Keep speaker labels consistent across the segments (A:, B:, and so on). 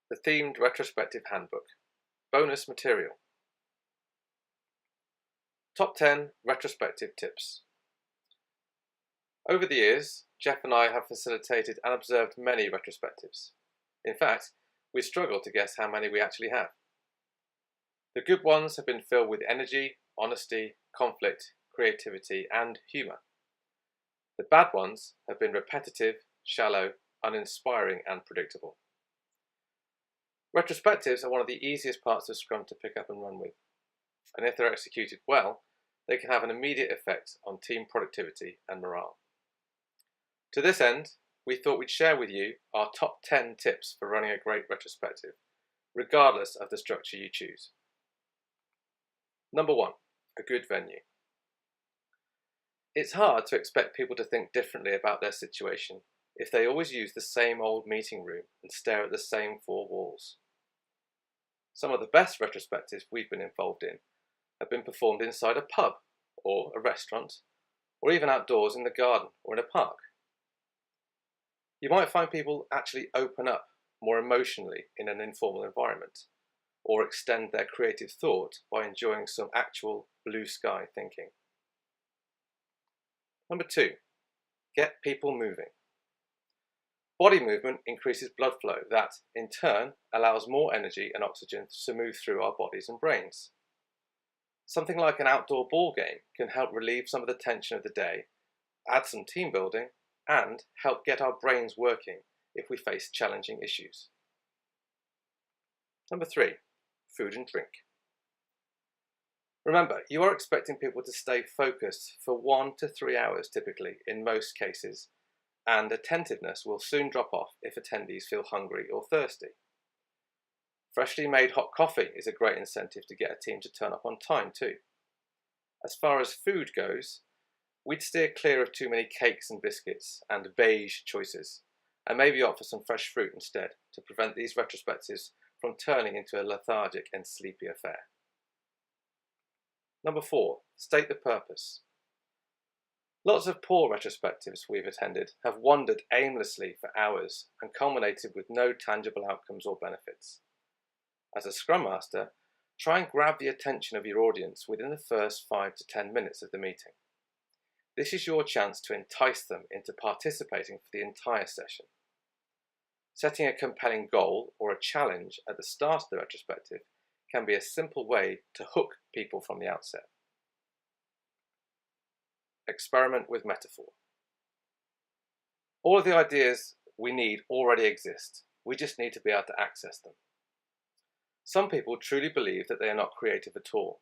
A: The THEMED Retrospective Handbook. Bonus material. Top 10 retrospective tips. Over the years, Geoff and I have facilitated and observed many retrospectives. In fact, we struggle to guess how many we actually have. The good ones have been filled with energy, honesty, conflict, creativity, and humour. The bad ones have been repetitive, shallow, uninspiring, and predictable. Retrospectives are one of the easiest parts of Scrum to pick up and run with, and if they're executed well, they can have an immediate effect on team productivity and morale. To this end, we thought we'd share with you our top 10 tips for running a great retrospective, regardless of the structure you choose. Number 1, a good venue. It's hard to expect people to think differently about their situation if they always use the same old meeting room and stare at the same 4 walls. Some of the best retrospectives we've been involved in have been performed inside a pub or a restaurant, or even outdoors in the garden or in a park. You might find people actually open up more emotionally in an informal environment, or extend their creative thought by enjoying some actual blue sky thinking. Number 2, get people moving. Body movement increases blood flow that, in turn, allows more energy and oxygen to move through our bodies and brains. Something like an outdoor ball game can help relieve some of the tension of the day, add some team building, and help get our brains working if we face challenging issues. Number 3, food and drink. Remember, you are expecting people to stay focused for 1 to 3 hours typically in most cases, and attentiveness will soon drop off if attendees feel hungry or thirsty. Freshly made hot coffee is a great incentive to get a team to turn up on time too. As far as food goes, we'd steer clear of too many cakes and biscuits and beige choices, and maybe opt for some fresh fruit instead to prevent these retrospectives from turning into a lethargic and sleepy affair. Number 4, state the purpose. Lots of poor retrospectives we've attended have wandered aimlessly for hours and culminated with no tangible outcomes or benefits. As a Scrum Master, try and grab the attention of your audience within the first 5 to 10 minutes of the meeting. This is your chance to entice them into participating for the entire session. Setting a compelling goal or a challenge at the start of the retrospective can be a simple way to hook people from the outset. Experiment with metaphor. All of the ideas we need already exist. We just need to be able to access them. Some people truly believe that they are not creative at all.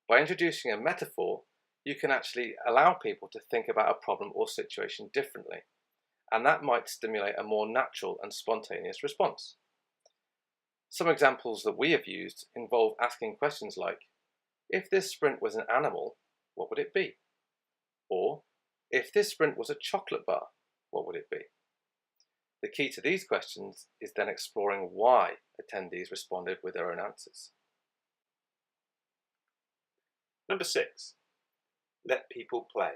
A: By introducing a metaphor, you can actually allow people to think about a problem or situation differently, and that might stimulate a more natural and spontaneous response. Some examples that we have used involve asking questions like, if this sprint was an animal, what would it be? Or, if this sprint was a chocolate bar, what would it be? The key to these questions is then exploring why attendees responded with their own answers.
B: Number 6, let people play.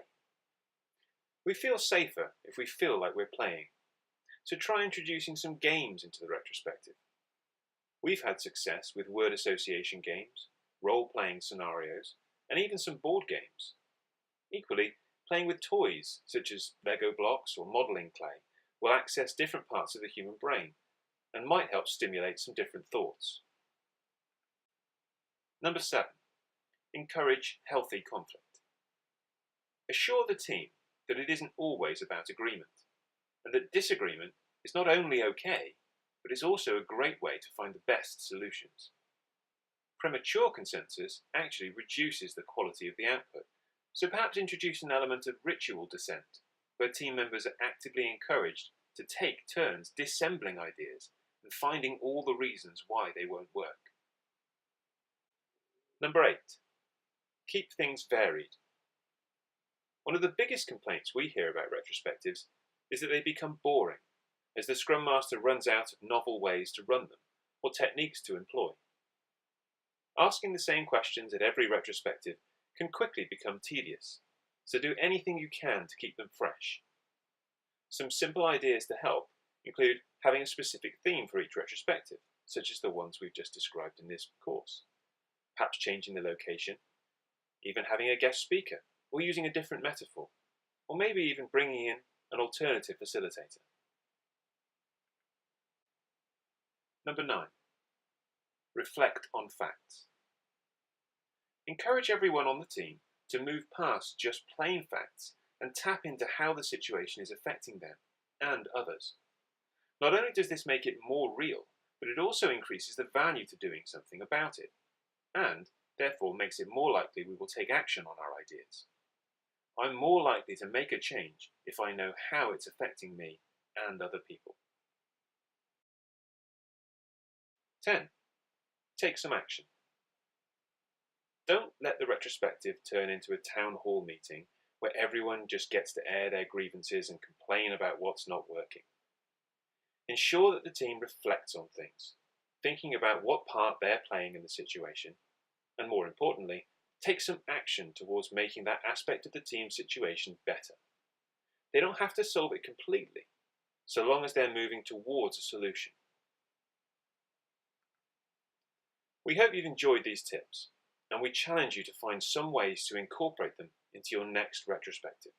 B: We feel safer if we feel like we're playing, so try introducing some games into the retrospective. We've had success with word association games, role-playing scenarios, and even some board games. Equally, playing with toys such as Lego blocks or modelling clay will access different parts of the human brain and might help stimulate some different thoughts. Number 7, encourage healthy conflict. Assure the team that it isn't always about agreement, and that disagreement is not only okay, but is also a great way to find the best solutions. Premature consensus actually reduces the quality of the output, so perhaps introduce an element of ritual dissent, where team members are actively encouraged to take turns dissembling ideas and finding all the reasons why they won't work. Number 8, keep things varied. One of the biggest complaints we hear about retrospectives is that they become boring, as the Scrum Master runs out of novel ways to run them or techniques to employ. Asking the same questions at every retrospective can quickly become tedious, so do anything you can to keep them fresh. Some simple ideas to help include having a specific theme for each retrospective, such as the ones we've just described in this course, perhaps changing the location, even having a guest speaker, or using a different metaphor, or maybe even bringing in an alternative facilitator. Number 9. Reflect on facts. Encourage everyone on the team to move past just plain facts and tap into how the situation is affecting them and others. Not only does this make it more real, but it also increases the value to doing something about it, and therefore makes it more likely we will take action on our ideas. I'm more likely to make a change if I know how it's affecting me and other people. 10. Take some action. Don't let the retrospective turn into a town hall meeting where everyone just gets to air their grievances and complain about what's not working. Ensure that the team reflects on things, thinking about what part they're playing in the situation, and more importantly, take some action towards making that aspect of the team's situation better. They don't have to solve it completely, so long as they're moving towards a solution. We hope you've enjoyed these tips, and we challenge you to find some ways to incorporate them into your next retrospective.